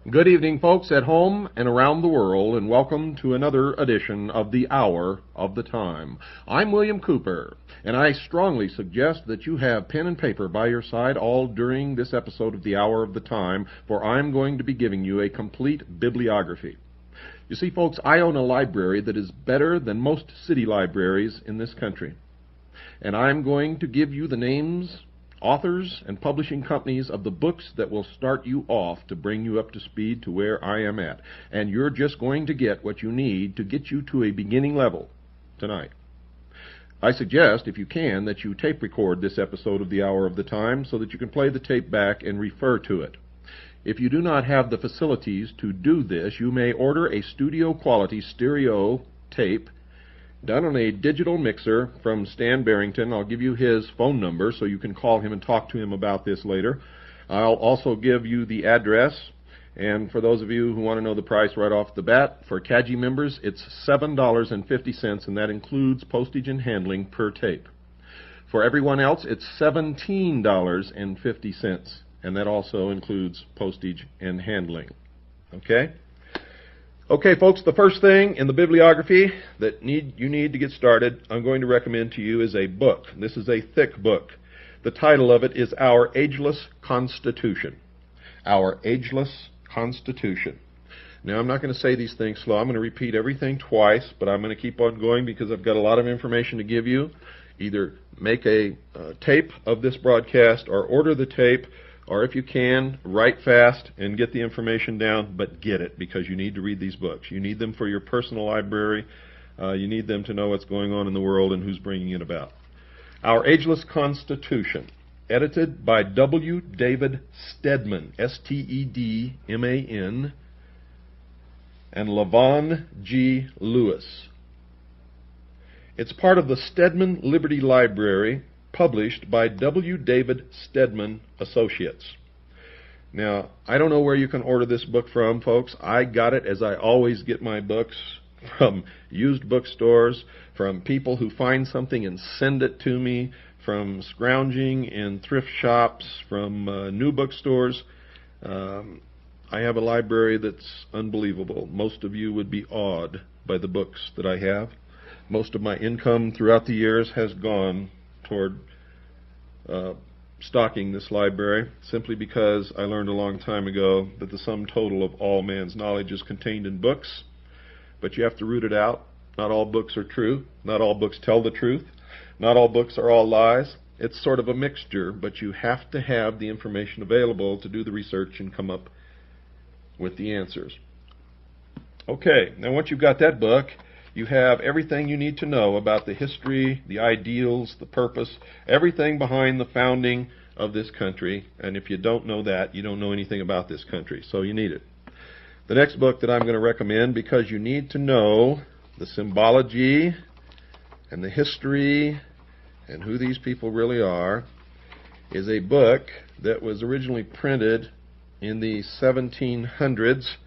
Good evening, folks at home and around the world, and welcome to another edition of the Hour of the Time. I'm William Cooper, and I strongly suggest that you have pen and paper by your side all during this episode of the Hour of the Time, for I'm going to be giving you a complete bibliography. You see, folks, I own a library that is better than most city libraries in this country, and I'm going to give you the names, authors, and publishing companies of the books that will start you off to bring you up to speed to where I am at. And you're just going to get what you need to get you to a beginning level tonight. I suggest, if you can, that you tape record this episode of the Hour of the Time so that you can play the tape back and refer to it. If you do not have the facilities to do this, you may order a studio quality stereo tape done on a digital mixer from Stan Barrington. I'll give you his phone number so you can call him and talk to him about this later. I'll also give you the address, and for those of you who want to know the price right off the bat, for CAGI members it's $7.50, and that includes postage and handling per tape. For everyone else it's $17.50, and that also includes postage and handling. Okay? Okay, folks, the first thing in the bibliography that you need to get started, I'm going to recommend to you is a book. This is a thick book. The title of it is Our Ageless Constitution. Our Ageless Constitution. Now, I'm not going to say these things slow. I'm going to repeat everything twice, but I'm going to keep on going because I've got a lot of information to give you. Either make a tape of this broadcast or order the tape, or if you can, write fast and get the information down, but get it, because you need to read these books. You need them for your personal library. You need them to know what's going on in the world and who's bringing it about. Our Ageless Constitution, edited by W. David Stedman, S-T-E-D-M-A-N, and Lavon G. Lewis. It's part of the Stedman Liberty Library, published by W. David Stedman Associates. Now, I don't know where you can order this book from, folks. I got it, as I always get my books, from used bookstores, from people who find something and send it to me, from scrounging in thrift shops, from new bookstores. I have a library that's unbelievable. Most of you would be awed by the books that I have. Most of my income throughout the years has gone toward stocking this library, simply because I learned a long time ago that the sum total of all man's knowledge is contained in books, but you have to root it out. Not all books are true. Not all books tell the truth. Not all books are all lies. It's sort of a mixture, but you have to have the information available to do the research and come up with the answers. Okay, now once you've got that book, you have everything you need to know about the history, the ideals, the purpose, everything behind the founding of this country. And if you don't know that, you don't know anything about this country. So you need it. The next book that I'm going to recommend, because you need to know the symbology and the history and who these people really are, is a book that was originally printed in the 1700s.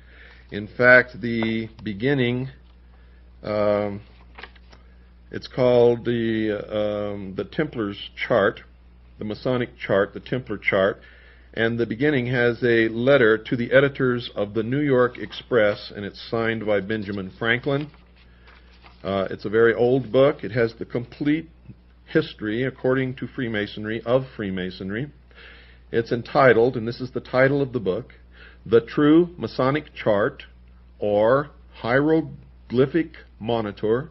In fact, the beginning, it's called the Templar's Chart, the Masonic Chart, the Templar Chart, and the beginning has a letter to the editors of the New York Express, and it's signed by Benjamin Franklin. It's a very old book. It has the complete history, according to Freemasonry, of Freemasonry. It's entitled, and this is the title of the book, The True Masonic Chart, or Hieroglyphic Monitor,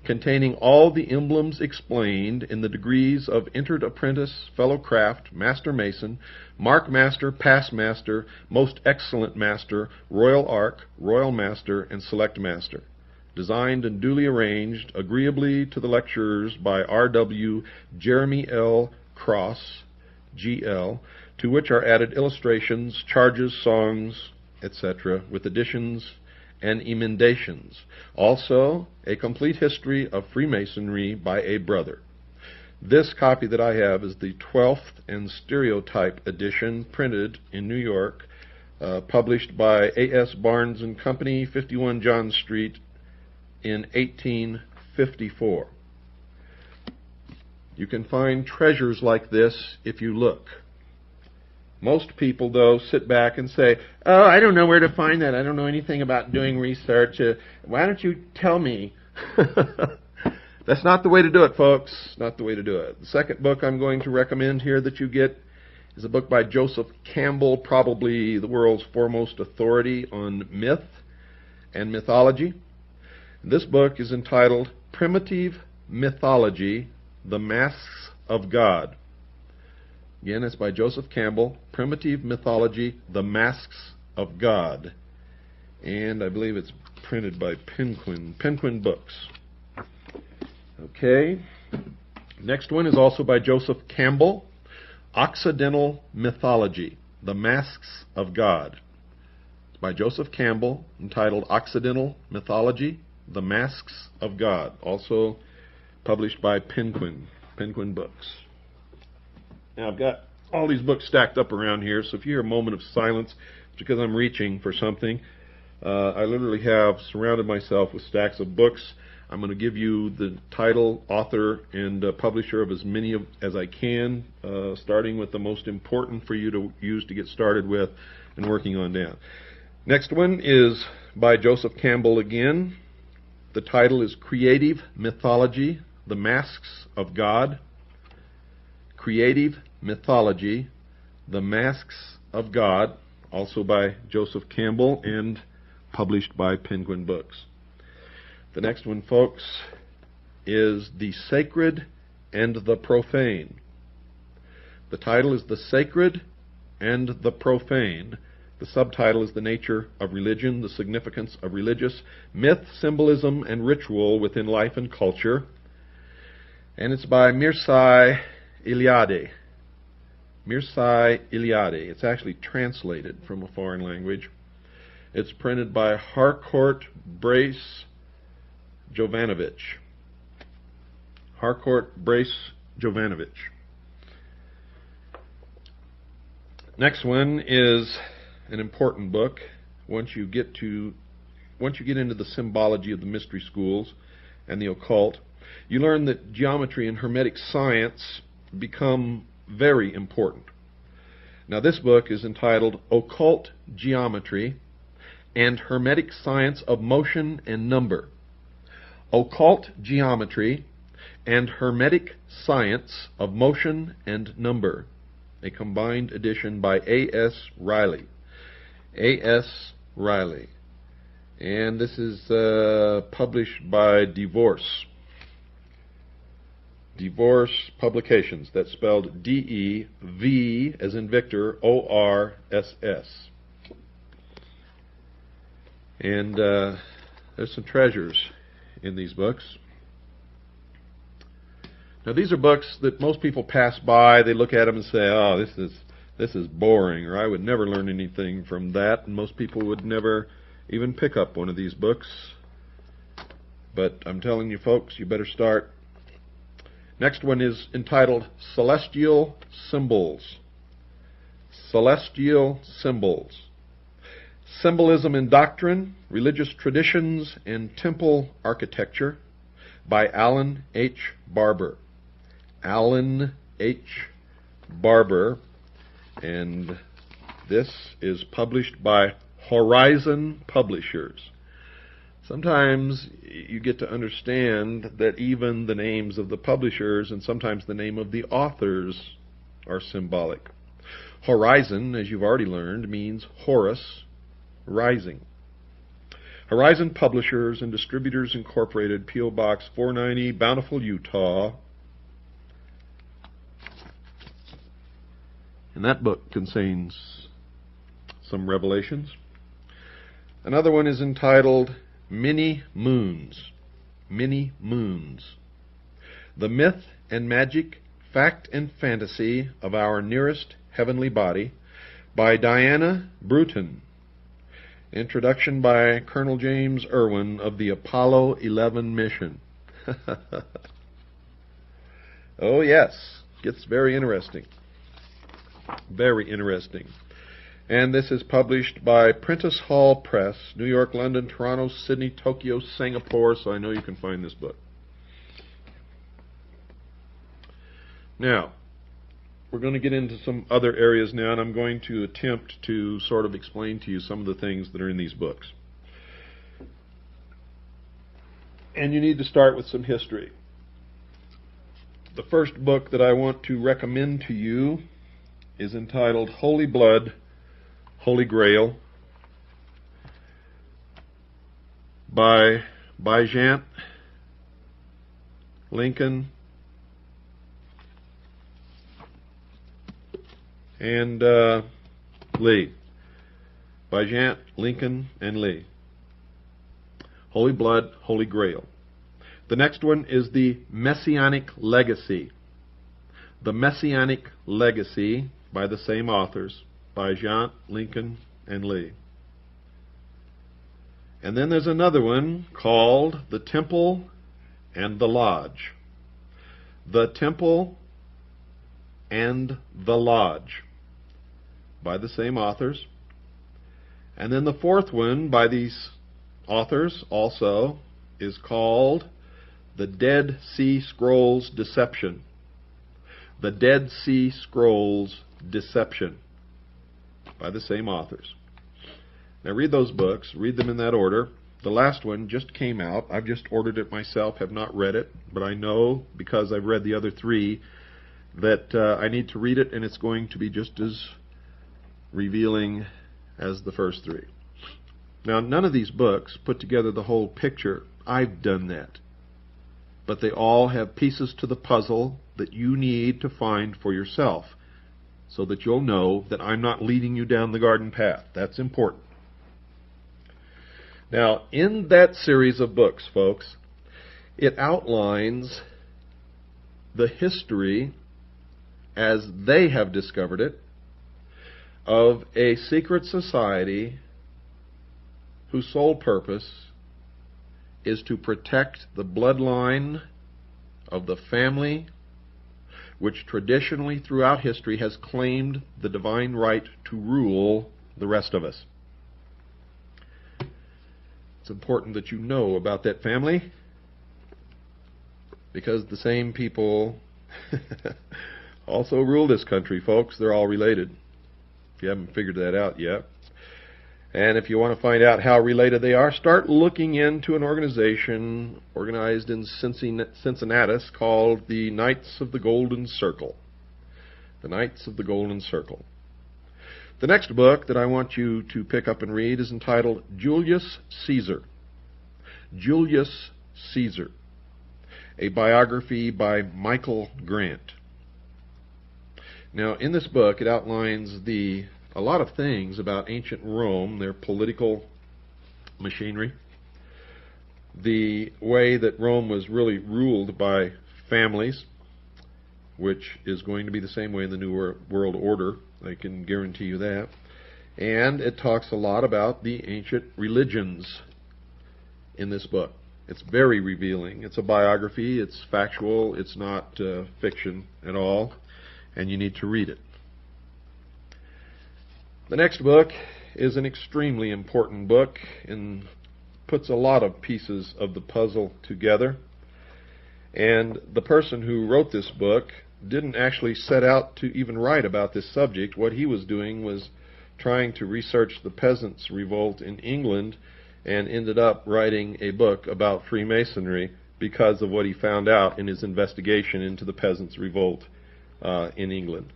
containing all the emblems explained in the degrees of entered apprentice, fellow craft, master mason, mark master, pass master, most excellent master, royal ark, royal master, and select master. Designed and duly arranged agreeably to the lecturers by R.W. Jeremy L. Cross, G.L., to which are added illustrations, charges, songs, etc., with additions and emendations. Also, a complete history of Freemasonry by a brother. This copy that I have is the 12th and stereotype edition, printed in New York, published by A.S. Barnes & Company, 51 John Street, in 1854. You can find treasures like this if you look. Most people, though, sit back and say, oh, I don't know where to find that. I don't know anything about doing research. Why don't you tell me? That's not the way to do it, folks. Not the way to do it. The second book I'm going to recommend here that you get is a book by Joseph Campbell, probably the world's foremost authority on myth and mythology. This book is entitled Primitive Mythology, The Masks of God. Again, it's by Joseph Campbell, Primitive Mythology, The Masks of God. And I believe it's printed by Penguin Books. Okay. Next one is also by Joseph Campbell, Occidental Mythology, The Masks of God. It's by Joseph Campbell, entitled Occidental Mythology, The Masks of God. Also published by Penguin Books. Now, I've got all these books stacked up around here, so if you hear a moment of silence, it's because I'm reaching for something. I literally have surrounded myself with stacks of books. I'm going to give you the title, author, and publisher of as many as I can, starting with the most important for you to use to get started with and working on down. Next one is by Joseph Campbell again. The title is Creative Mythology, The Masks of God. Creative Mythology, The Masks of God, also by Joseph Campbell and published by Penguin Books. The next one, folks, is The Sacred and the Profane. The title is The Sacred and the Profane. The subtitle is The Nature of Religion, the Significance of Religious Myth, Symbolism, and Ritual Within Life and Culture. And it's by Mircea Eliade. Mircea Eliade. It's actually translated from a foreign language. It's printed by Harcourt Brace Jovanovich. Harcourt Brace Jovanovich. Next one is an important book. Once you get into the symbology of the mystery schools and the occult, you learn that geometry and Hermetic science become very important. Now, this book is entitled Occult Geometry and Hermetic Science of Motion and Number. Occult Geometry and Hermetic Science of Motion and Number, a combined edition by A.S. Riley. A.S. Riley. And this is published by Divorce Publications. That's spelled D-E-V as in Victor, O-R-S-S. And there's some treasures in these books. Now, these are books that most people pass by. They look at them and say, oh, this is boring, or I would never learn anything from that, and most people would never even pick up one of these books. But I'm telling you, folks, you better start. Next one is entitled Celestial Symbols. Celestial Symbols. Symbolism in Doctrine, Religious Traditions, and Temple Architecture by Alan H. Barber. Alan H. Barber. And this is published by Horizon Publishers. Sometimes you get to understand that even the names of the publishers and sometimes the name of the authors are symbolic. Horizon, as you've already learned, means Horus rising. Horizon Publishers and Distributors Incorporated, P.O. Box 490, Bountiful, Utah. And that book contains some revelations. Another one is entitled Many Moons. Many Moons. The Myth and Magic, Fact and Fantasy of Our Nearest Heavenly Body by Diana Bruton. Introduction by Colonel James Irwin of the Apollo 11 mission. Oh yes, gets very interesting. Very interesting. And this is published by Prentice Hall Press, New York, London, Toronto, Sydney, Tokyo, Singapore, so I know you can find this book. Now, we're going to get into some other areas now, and I'm going to attempt to sort of explain to you some of the things that are in these books. And you need to start with some history. The first book that I want to recommend to you is entitled Holy Blood, Holy Grail by Bijan, Lincoln, and Lee. Bijan, Lincoln, and Lee. Holy Blood, Holy Grail. The next one is the Messianic Legacy. The Messianic Legacy by the same authors, Bijan, Lincoln, and Lee. And then there's another one called The Temple and the Lodge. The Temple and the Lodge by the same authors. And then the fourth one by these authors also is called The Dead Sea Scrolls Deception. The Dead Sea Scrolls Deception by the same authors. Now read those books, read them in that order. The last one just came out. I've just ordered it myself, have not read it, but I know because I've read the other three that I need to read it, and it's going to be just as revealing as the first three. Now, none of these books put together the whole picture. I've done that. But they all have pieces to the puzzle that you need to find for yourself so that you'll know that I'm not leading you down the garden path. That's important. Now, in that series of books, folks, it outlines the history as they have discovered it of a secret society whose sole purpose is to protect the bloodline of the family which traditionally throughout history has claimed the divine right to rule the rest of us. It's important that you know about that family because the same people also rule this country, folks. They're all related, if you haven't figured that out yet. And if you want to find out how related they are, start looking into an organization organized in Cincinnati called the Knights of the Golden Circle. The Knights of the Golden Circle. The next book that I want you to pick up and read is entitled Julius Caesar. Julius Caesar. A biography by Michael Grant. Now, in this book, it outlines a lot of things about ancient Rome, their political machinery, the way that Rome was really ruled by families, which is going to be the same way in the New World Order, I can guarantee you that. And it talks a lot about the ancient religions in this book. It's very revealing. It's a biography. It's factual. It's not fiction at all. And you need to read it. The next book is an extremely important book and puts a lot of pieces of the puzzle together. And the person who wrote this book didn't actually set out to even write about this subject. What he was doing was trying to research the Peasants' Revolt in England and ended up writing a book about Freemasonry because of what he found out in his investigation into the Peasants' Revolt in England.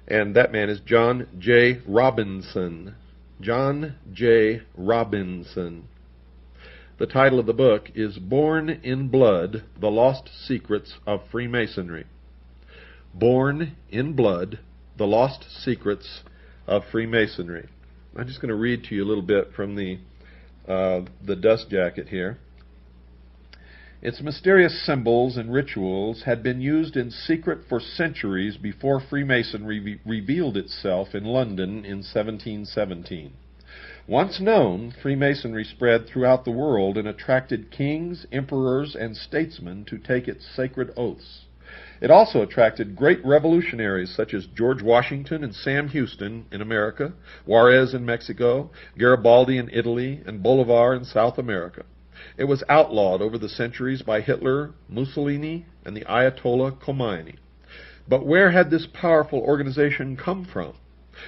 And that man is John J. Robinson. John J. Robinson. The title of the book is Born in Blood, The Lost Secrets of Freemasonry. Born in Blood, The Lost Secrets of Freemasonry. I'm just going to read to you a little bit from the dust jacket here. Its mysterious symbols and rituals had been used in secret for centuries before Freemasonry revealed itself in London in 1717. Once known, Freemasonry spread throughout the world and attracted kings, emperors, and statesmen to take its sacred oaths. It also attracted great revolutionaries such as George Washington and Sam Houston in America, Juarez in Mexico, Garibaldi in Italy, and Bolivar in South America. It was outlawed over the centuries by Hitler, Mussolini, and the Ayatollah Khomeini. But where had this powerful organization come from?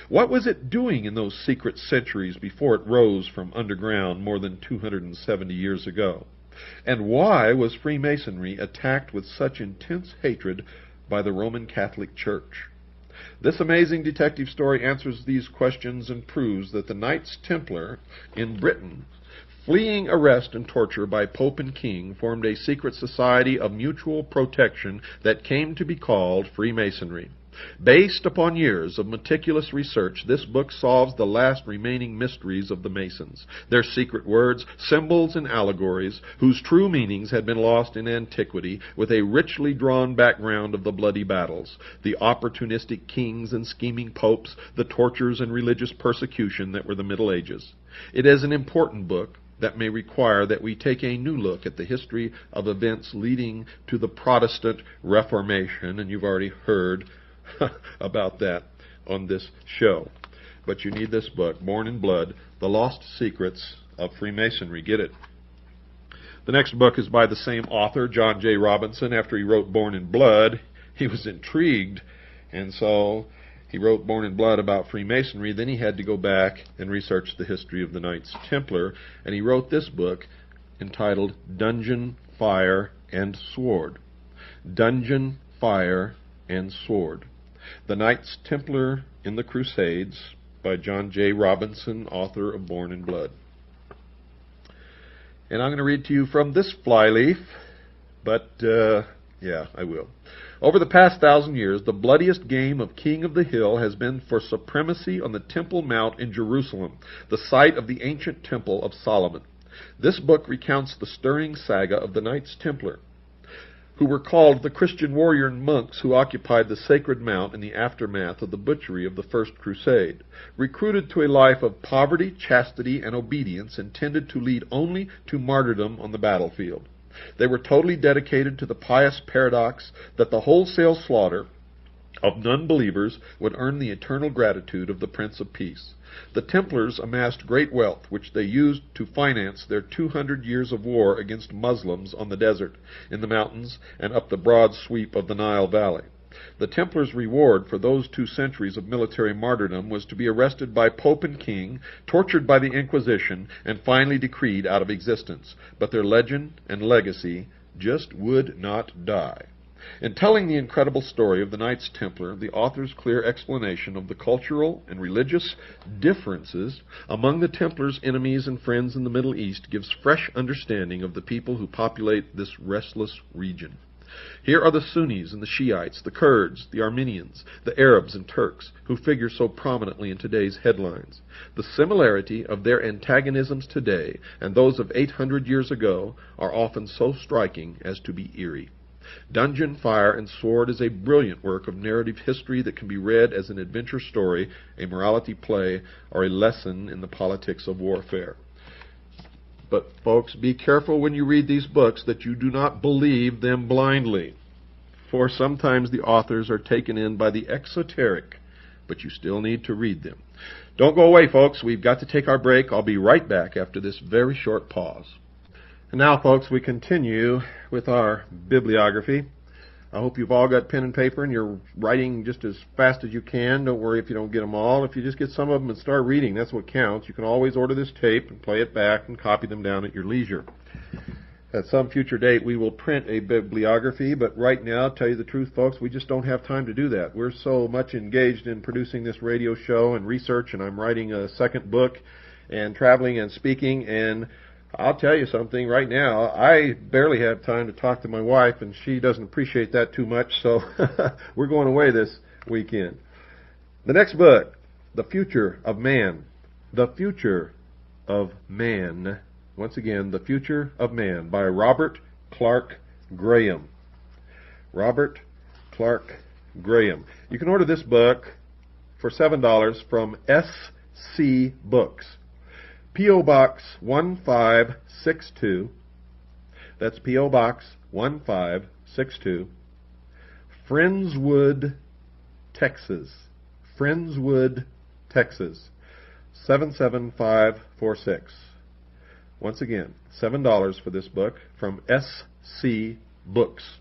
What was it doing in those secret centuries before it rose from underground more than 270 years ago? And why was Freemasonry attacked with such intense hatred by the Roman Catholic Church? This amazing detective story answers these questions and proves that the Knights Templar in Britain, fleeing arrest and torture by Pope and King, formed a secret society of mutual protection that came to be called Freemasonry. Based upon years of meticulous research, this book solves the last remaining mysteries of the Masons, their secret words, symbols, and allegories, whose true meanings had been lost in antiquity, with a richly drawn background of the bloody battles, the opportunistic kings and scheming popes, the tortures and religious persecution that were the Middle Ages. It is an important book that may require that we take a new look at the history of events leading to the Protestant Reformation, and you've already heard about that on this show. But you need this book, Born in Blood, The Lost Secrets of Freemasonry. Get it. The next book is by the same author, John J. Robinson. After he wrote Born in Blood, he was intrigued, and so he wrote Born in Blood about Freemasonry. Then he had to go back and research the history of the Knights Templar, and he wrote this book entitled Dungeon, Fire, and Sword. Dungeon, Fire, and Sword. The Knights Templar in the Crusades by John J. Robinson, author of Born in Blood. And I'm going to read to you from this flyleaf, but yeah, I will. Over the past 1,000 years, the bloodiest game of King of the Hill has been for supremacy on the Temple Mount in Jerusalem, the site of the ancient Temple of Solomon. This book recounts the stirring saga of the Knights Templar, who were called the Christian warrior monks who occupied the sacred mount in the aftermath of the butchery of the First Crusade, recruited to a life of poverty, chastity, and obedience intended to lead only to martyrdom on the battlefield. They were totally dedicated to the pious paradox that the wholesale slaughter of non-believers would earn the eternal gratitude of the Prince of Peace. The Templars amassed great wealth, which they used to finance their 200 years of war against Muslims on the desert, in the mountains, and up the broad sweep of the Nile Valley. The Templars' reward for those 2 centuries of military martyrdom was to be arrested by Pope and King, tortured by the Inquisition, and finally decreed out of existence. But their legend and legacy just would not die. In telling the incredible story of the Knights Templar, the author's clear explanation of the cultural and religious differences among the Templars' enemies and friends in the Middle East gives fresh understanding of the people who populate this restless region. Here are the Sunnis and the Shiites, the Kurds, the Armenians, the Arabs and Turks, who figure so prominently in today's headlines. The similarity of their antagonisms today and those of 800 years ago are often so striking as to be eerie. Dungeon, Fire, and Sword is a brilliant work of narrative history that can be read as an adventure story, a morality play, or a lesson in the politics of warfare. But, folks, be careful when you read these books that you do not believe them blindly, for sometimes the authors are taken in by the exoteric, but you still need to read them. Don't go away, folks. We've got to take our break. I'll be right back after this very short pause. And now, folks, we continue with our bibliography. I hope you've all got pen and paper and you're writing just as fast as you can. Don't worry if you don't get them all. If you just get some of them and start reading, that's what counts. You can always order this tape and play it back and copy them down at your leisure. At some future date, we will print a bibliography, but right now, tell you the truth, folks, we just don't have time to do that. We're so much engaged in producing this radio show and research, and I'm writing a second book and traveling and speaking, and I'll tell you something right now, I barely have time to talk to my wife, and she doesn't appreciate that too much, so we're going away this weekend. The next book, The Future of Man. The Future of Man. Once again, The Future of Man by Robert Clark Graham. Robert Clark Graham. You can order this book for $7 from SC Books. P.O. Box 1562, that's P.O. Box 1562, Friendswood, Texas. Friendswood, Texas, 77546. Once again, $7 for this book from SC Books.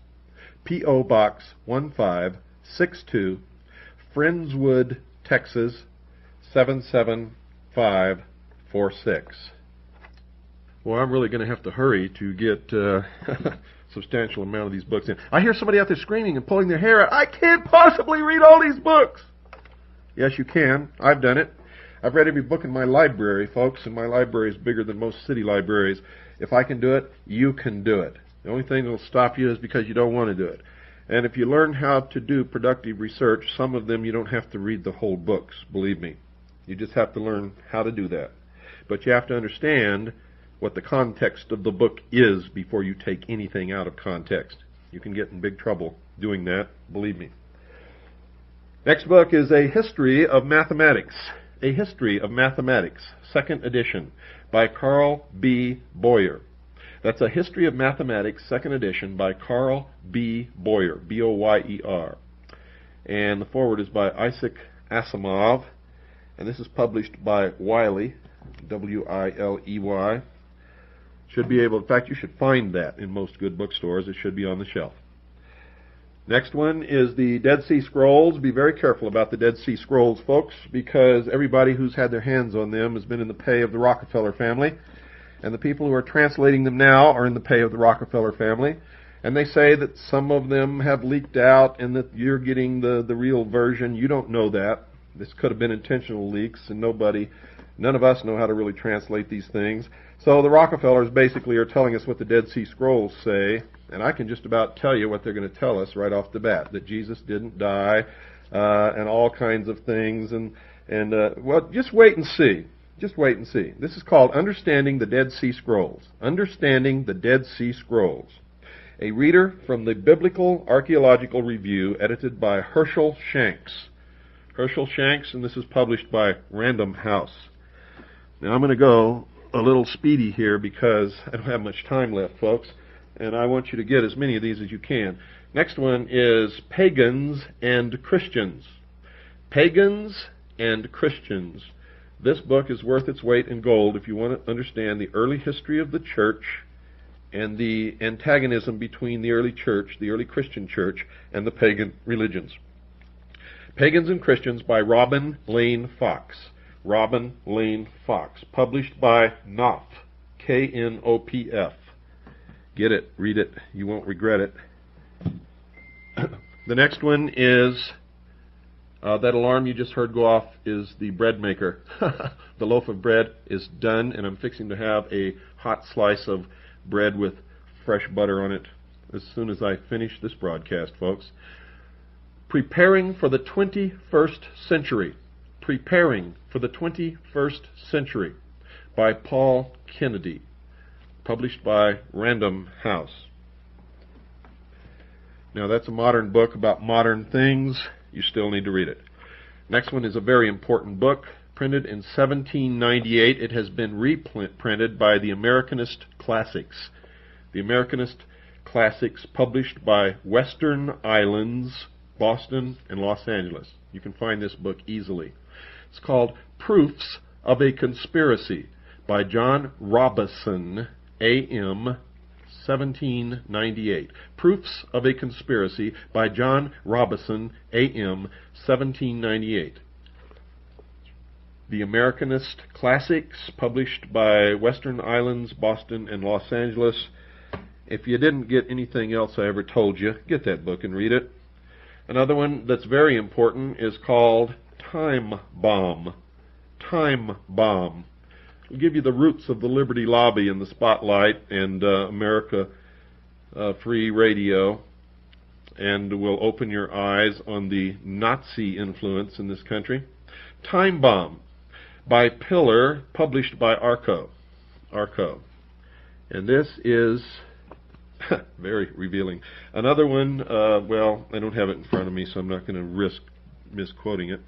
P.O. Box 1562. 62, Friendswood, Texas 77546. Well, I'm really going to have to hurry to get a substantial amount of these books in. I hear somebody out there screaming and pulling their hair out. I can't possibly read all these books. Yes, you can. I've done it. I've read every book in my library, folks, and my library is bigger than most city libraries. If I can do it, you can do it. The only thing that will stop you is because you don't want to do it. And if you learn how to do productive research, some of them you don't have to read the whole books, believe me. You just have to learn how to do that. But you have to understand what the context of the book is before you take anything out of context. You can get in big trouble doing that, believe me. Next book is A History of Mathematics. A History of Mathematics, 2nd edition, by Carl B. Boyer. That's A History of Mathematics, 2nd edition, by Carl B. Boyer, B-O-Y-E-R. And the foreword is by Isaac Asimov, and this is published by Wiley, W-I-L-E-Y. Should be able, in fact, you should find that in most good bookstores. It should be on the shelf. Next one is the Dead Sea Scrolls. Be very careful about the Dead Sea Scrolls, folks, because everybody who's had their hands on them has been in the pay of the Rockefeller family. And the people who are translating them now are in the pay of the Rockefeller family. And they say that some of them have leaked out and that you're getting the real version. You don't know that. This could have been intentional leaks, and none of us know how to really translate these things. So the Rockefellers basically are telling us what the Dead Sea Scrolls say, and I can just about tell you what they're going to tell us right off the bat, that Jesus didn't die, and all kinds of things, and well, just wait and see. Just wait and see. This is called Understanding the Dead Sea Scrolls. Understanding the Dead Sea Scrolls. A reader from the Biblical Archaeological Review, edited by Herschel Shanks. Herschel Shanks, and this is published by Random House. Now I'm going to go a little speedy here because I don't have much time left, folks, and I want you to get as many of these as you can. Next one is Pagans and Christians. Pagans and Christians. This book is worth its weight in gold if you want to understand the early history of the church and the antagonism between the early church, the early Christian church, and the pagan religions. Pagans and Christians by Robin Lane Fox. Robin Lane Fox. Published by Knopf. K-N-O-P-F. Get it. Read it. You won't regret it. The next one is, that alarm you just heard go off is the bread maker. The loaf of bread is done, and I'm fixing to have a hot slice of bread with fresh butter on it as soon as I finish this broadcast, folks. Preparing for the 21st Century. Preparing for the 21st Century by Paul Kennedy. Published by Random House. Now that's a modern book about modern things. You still need to read it. Next one is a very important book, printed in 1798. It has been reprinted by the Americanist Classics. The Americanist Classics, published by Western Islands, Boston, and Los Angeles. You can find this book easily. It's called Proofs of a Conspiracy by John Robison, A.M., 1798. Proofs of a Conspiracy by John Robison, A.M., 1798. The Americanist Classics, published by Western Islands, Boston, and Los Angeles. If you didn't get anything else I ever told you, get that book and read it. Another one that's very important is called Time Bomb. Time Bomb. We'll give you the roots of the Liberty Lobby in the spotlight and America Free Radio, and will open your eyes on the Nazi influence in this country. Time Bomb by Pillar, published by Arco. And this is very revealing. Another one, well, I don't have it in front of me, so I'm not going to risk misquoting it.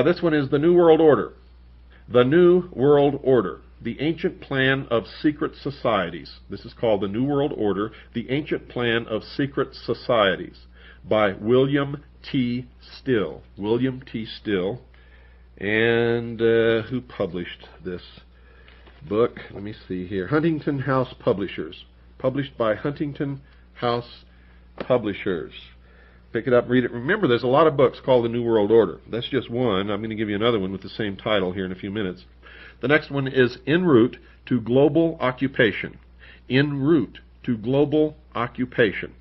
This one is The New World Order. The New World Order, the Ancient Plan of Secret Societies. This is called The New World Order, the Ancient Plan of Secret Societies, by William T. Still. William T. Still. And who published this book? Let me see here. Huntington House Publishers. Published by Huntington House Publishers. Pick it up, read it. Remember, there's a lot of books called The New World Order. That's just one. I'm going to give you another one with the same title here in a few minutes. The next one is En Route to Global Occupation. En Route to Global Occupation.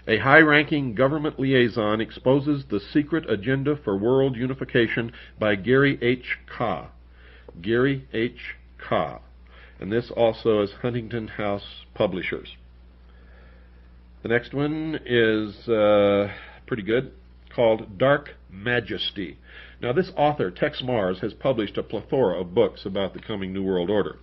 A high-ranking government liaison exposes the secret agenda for world unification by Gary H. Kah. Gary H. Kah. And this also is Huntington House Publishers. The next one is pretty good, called Dark Majesty. Now, this author, Tex Mars, has published a plethora of books about the coming New World Order.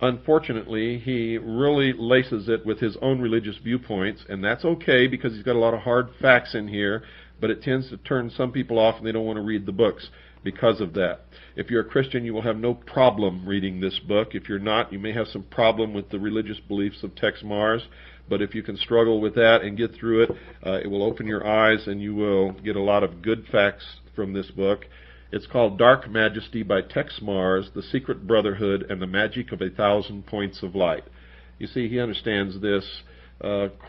Unfortunately, he really laces it with his own religious viewpoints, and that's okay because he's got a lot of hard facts in here, but it tends to turn some people off and they don't want to read the books because of that. If you're a Christian, you will have no problem reading this book. If you're not, you may have some problem with the religious beliefs of Tex Mars, but if you can struggle with that and get through it, it will open your eyes and you will get a lot of good facts from this book. It's called Dark Majesty by Tex Mars, The Secret Brotherhood and the Magic of 1,000 Points of Light. You see, he understands this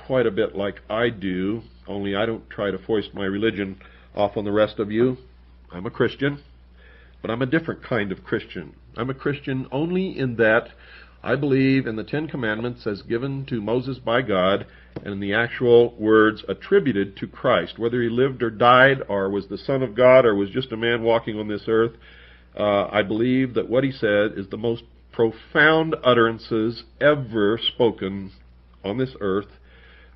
quite a bit like I do, only I don't try to foist my religion off on the rest of you. I'm a Christian, but I'm a different kind of Christian. I'm a Christian only in that I believe in the Ten Commandments as given to Moses by God and in the actual words attributed to Christ. Whether he lived or died or was the Son of God or was just a man walking on this earth, I believe that what he said is the most profound utterances ever spoken on this earth,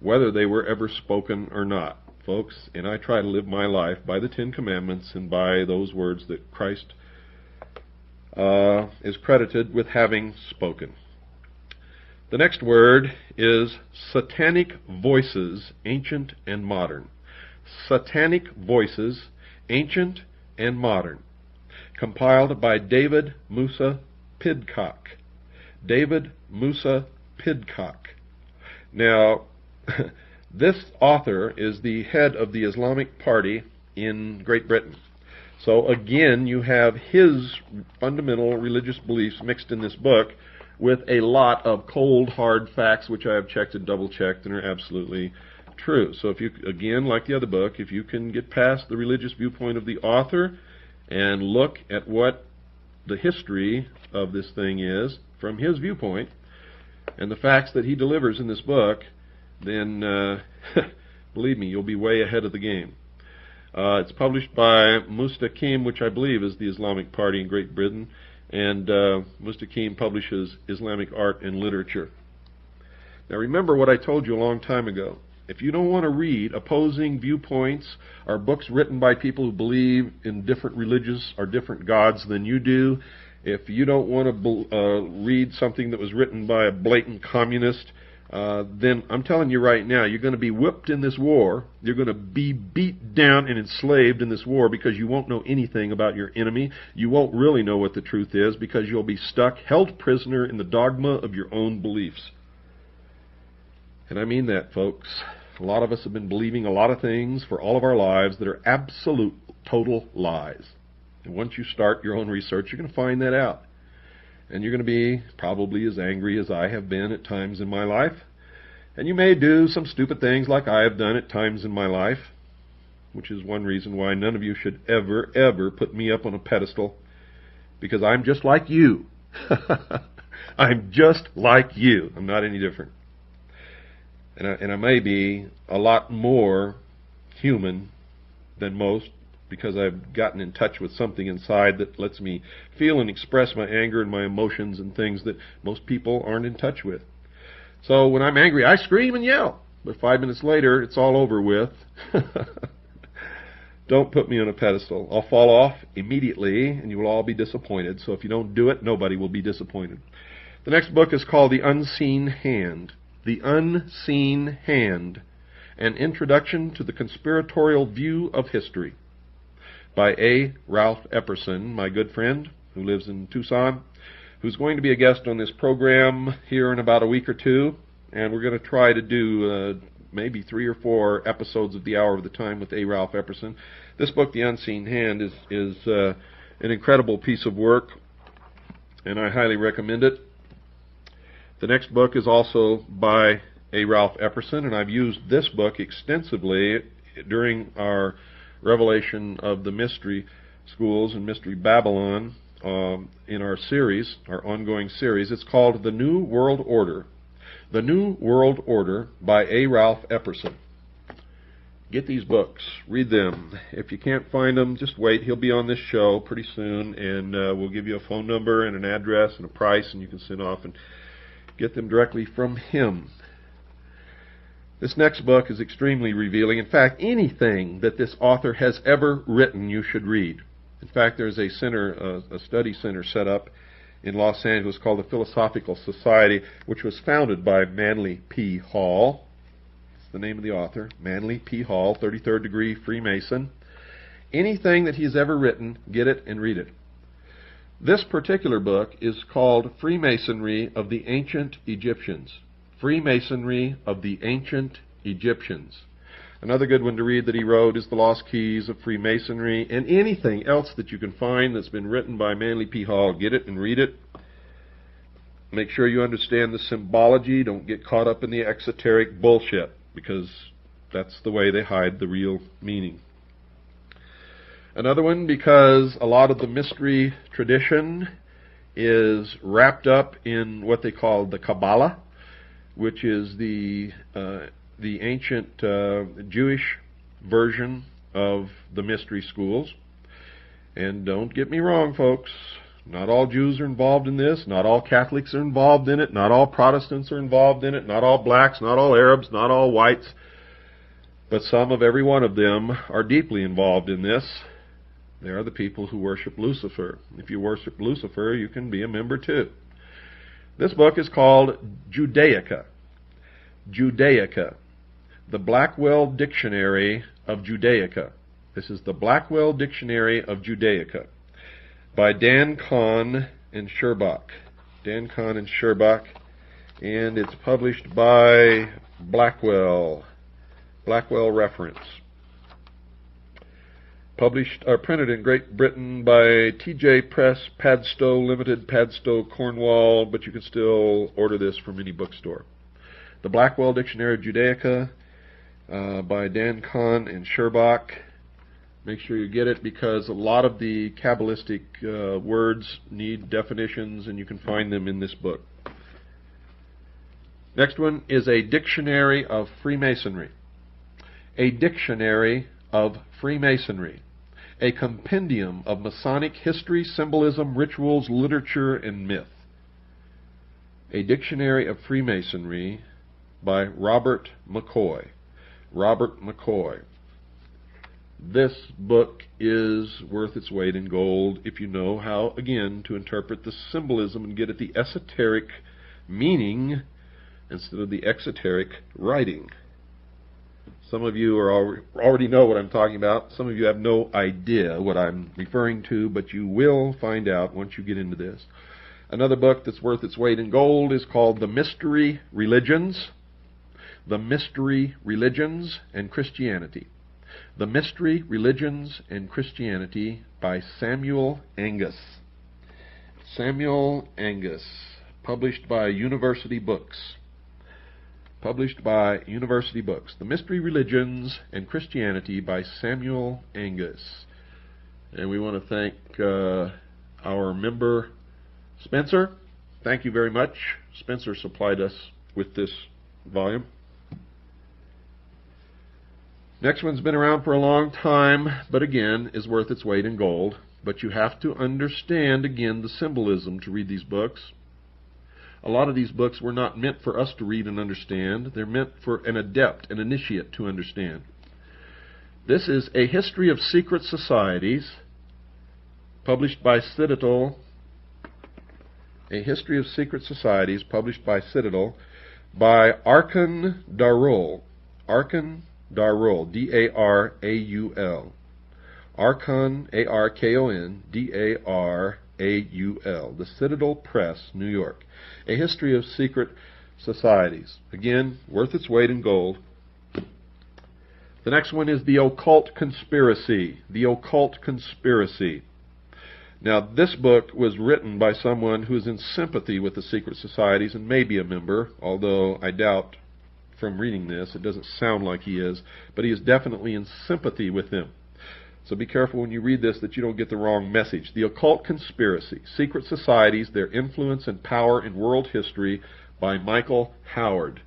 whether they were ever spoken or not, folks. And I try to live my life by the Ten Commandments and by those words that Christ is credited with having spoken. The next word is Satanic Voices, Ancient and Modern. Satanic Voices, Ancient and Modern. Compiled by David Musa Pidcock. David Musa Pidcock. Now, this author is the head of the Islamic Party in Great Britain. So again, you have his fundamental religious beliefs mixed in this book with a lot of cold, hard facts, which I have checked and double-checked and are absolutely true. So if you, again, like the other book, if you can get past the religious viewpoint of the author and look at what the history of this thing is from his viewpoint and the facts that he delivers in this book, then believe me, you'll be way ahead of the game. It's published by Mustaqim, which I believe is the Islamic Party in Great Britain, and Mustaqim publishes Islamic art and literature. Now remember what I told you a long time ago. If you don't want to read opposing viewpoints or books written by people who believe in different religions or different gods than you do, if you don't want to read something that was written by a blatant communist, then I'm telling you right now, you're going to be whipped in this war. You're going to be beat down and enslaved in this war because you won't know anything about your enemy. You won't really know what the truth is because you'll be stuck, held prisoner in the dogma of your own beliefs. And I mean that, folks. A lot of us have been believing a lot of things for all of our lives that are absolute, total lies. And once you start your own research, you're going to find that out. And you're going to be probably as angry as I have been at times in my life. And you may do some stupid things like I have done at times in my life, which is one reason why none of you should ever, ever put me up on a pedestal, because I'm just like you. I'm just like you. I'm not any different. And I may be a lot more human than most, because I've gotten in touch with something inside that lets me feel and express my anger and my emotions and things that most people aren't in touch with. So when I'm angry, I scream and yell. But 5 minutes later, it's all over with. Don't put me on a pedestal. I'll fall off immediately, and you will all be disappointed. So if you don't do it, nobody will be disappointed. The next book is called The Unseen Hand. The Unseen Hand, An Introduction to the Conspiratorial View of History, by A. Ralph Epperson, my good friend who lives in Tucson, who's going to be a guest on this program here in about a week or two. And we're going to try to do maybe 3 or 4 episodes of The Hour of the Time with A. Ralph Epperson. This book, The Unseen Hand, is an incredible piece of work, and I highly recommend it. The next book is also by A. Ralph Epperson, and I've used this book extensively during our revelation of the mystery schools and Mystery Babylon in our series, our ongoing series. It's called The New World Order. The New World Order by A. Ralph Epperson. Get these books. Read them. If you can't find them, just wait. He'll be on this show pretty soon, and we'll give you a phone number and an address and a price, and you can send off and get them directly from him. This next book is extremely revealing. In fact, anything that this author has ever written, you should read. In fact, there's a center, a study center set up in Los Angeles called the Philosophical Society, which was founded by Manly P. Hall. The name of the author, Manly P. Hall, 33rd degree Freemason. Anything that he's ever written, get it and read it. This particular book is called Freemasonry of the Ancient Egyptians. Freemasonry of the Ancient Egyptians. Another good one to read that he wrote is The Lost Keys of Freemasonry, and anything else that you can find that's been written by Manly P. Hall, get it and read it. Make sure you understand the symbology. Don't get caught up in the exoteric bullshit, because that's the way they hide the real meaning. Another one, because a lot of the mystery tradition is wrapped up in what they call the Kabbalah, which is the ancient Jewish version of the mystery schools. And don't get me wrong, folks. Not all Jews are involved in this. Not all Catholics are involved in it. Not all Protestants are involved in it. Not all blacks, not all Arabs, not all whites. But some of every one of them are deeply involved in this. They are the people who worship Lucifer. If you worship Lucifer, you can be a member too. This book is called Judaica. Judaica. The Blackwell Dictionary of Judaica. This is the Blackwell Dictionary of Judaica, by Dan Kahn and Sherbach. Dan Kahn and Sherbach, and it's published by Blackwell Reference. Printed in Great Britain by T.J. Press, Padstow Limited, Padstow, Cornwall, but you can still order this from any bookstore. The Blackwell Dictionary of Judaica by Dan Kahn and Sherbach. Make sure you get it, because a lot of the Kabbalistic words need definitions, and you can find them in this book. Next one is a Dictionary of Freemasonry. A Dictionary of Freemasonry. A compendium of Masonic history, symbolism, rituals, literature, and myth. A Dictionary of Freemasonry by Robert McCoy. Robert McCoy. This book is worth its weight in gold if you know how, again, to interpret the symbolism and get at the esoteric meaning instead of the exoteric writing. Some of you already know what I'm talking about. Some of you have no idea what I'm referring to, but you will find out once you get into this. Another book that's worth its weight in gold is called The Mystery Religions. The Mystery Religions and Christianity. The Mystery Religions and Christianity by Samuel Angus. Samuel Angus, published by University Books. Published by University Books. The Mystery Religions and Christianity by Samuel Angus. And we want to thank our member, Spencer. Thank you very much. Spencer supplied us with this volume. Next one's been around for a long time, but again, is worth its weight in gold. But you have to understand, again, the symbolism to read these books. A lot of these books were not meant for us to read and understand. They're meant for an adept, an initiate to understand. This is A History of Secret Societies, published by Citadel. A History of Secret Societies, published by Citadel, by Arkon Darul. Arkon Darul, D-A-R-A-U-L. Arkon, A-R-K-O-N, D-A-R-A-U-L. The Citadel Press, New York. A History of Secret Societies. Again, worth its weight in gold. The next one is The Occult Conspiracy. The Occult Conspiracy. Now, this book was written by someone who is in sympathy with the secret societies and may be a member, although I doubt from reading this. It doesn't sound like he is, but he is definitely in sympathy with them. So be careful when you read this that you don't get the wrong message. The Occult Conspiracy, Secret Societies, Their Influence and Power in World History by Michael Howard.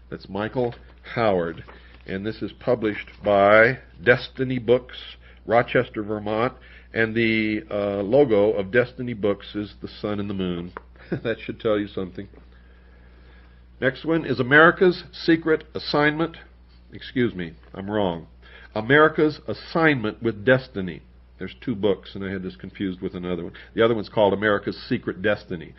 That's Michael Howard. And this is published by Destiny Books, Rochester, Vermont. And the logo of Destiny Books is the sun and the moon. That should tell you something. Next one is America's Secret Assignment. Excuse me, I'm wrong. America's Assignment with Destiny. There's two books, and I had this confused with another one. The other one's called America's Secret Destiny.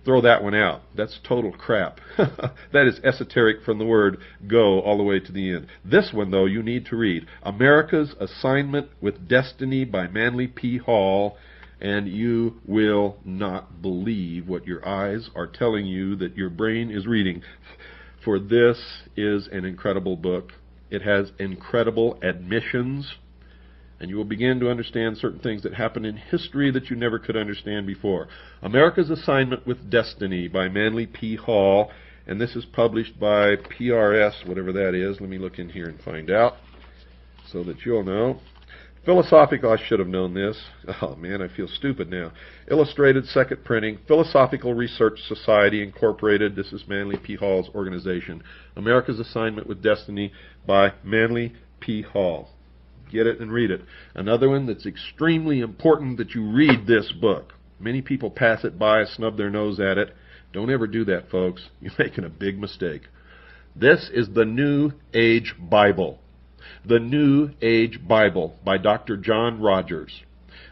Throw that one out. That's total crap. That is esoteric from the word go all the way to the end. This one, though, you need to read. America's Assignment with Destiny by Manly P. Hall, and you will not believe what your eyes are telling you that your brain is reading. For this is an incredible book. It has incredible admissions, and you will begin to understand certain things that happened in history that you never could understand before. America's Assignment with Destiny by Manly P. Hall, and this is published by PRS, whatever that is. Let me look in here and find out so that you'll know. Philosophical, I should have known this. Oh man, I feel stupid now. Illustrated, second printing, Philosophical Research Society Incorporated. This is Manly P. Hall's organization. America's Assignment with Destiny by Manly P. Hall. Get it and read it. Another one that's extremely important that you read this book. Many people pass it by, snub their nose at it. Don't ever do that, folks. You're making a big mistake. This is the New Age Bible. The New Age Bible by Dr. John Rogers.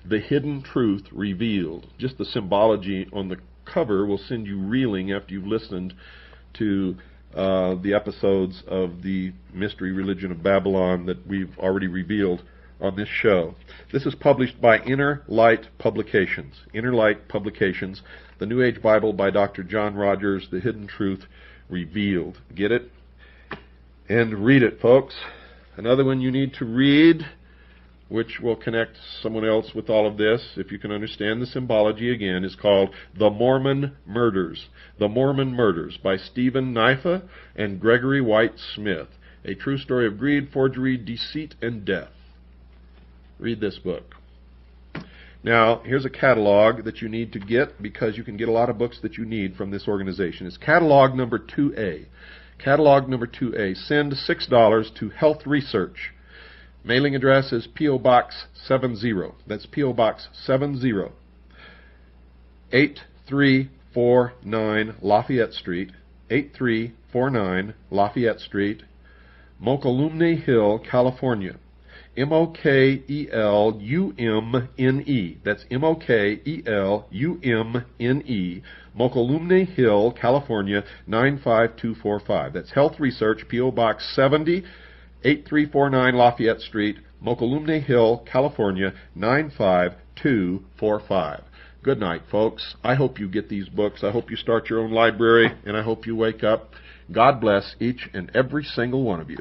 The Hidden Truth Revealed. Just the symbology on the cover will send you reeling after you've listened to the episodes of the Mystery Religion of Babylon that we've already revealed on this show. This is published by Inner Light Publications. Inner Light Publications. The New Age Bible by Dr. John Rogers. The Hidden Truth Revealed. Get it? And read it, folks. Another one you need to read, which will connect someone else with all of this, if you can understand the symbology again, is called The Mormon Murders. The Mormon Murders by Stephen Nifa and Gregory White Smith. A true story of greed, forgery, deceit, and death. Read this book. Now, here's a catalog that you need to get because you can get a lot of books that you need from this organization. It's catalog number 2A. Catalog number 2A. Send $6 to Health Research. Mailing address is P.O. Box 70. That's P.O. Box 70. 8349 Lafayette Street. 8349 Lafayette Street. Mokelumne Hill, California. M-O-K-E-L-U-M-N-E. That's M-O-K-E-L-U-M-N-E. Mokelumne Hill, California, 95245. That's Health Research, P.O. Box 70, 8349 Lafayette Street, Mokelumne Hill, California, 95245. Good night, folks. I hope you get these books. I hope you start your own library, and I hope you wake up. God bless each and every single one of you.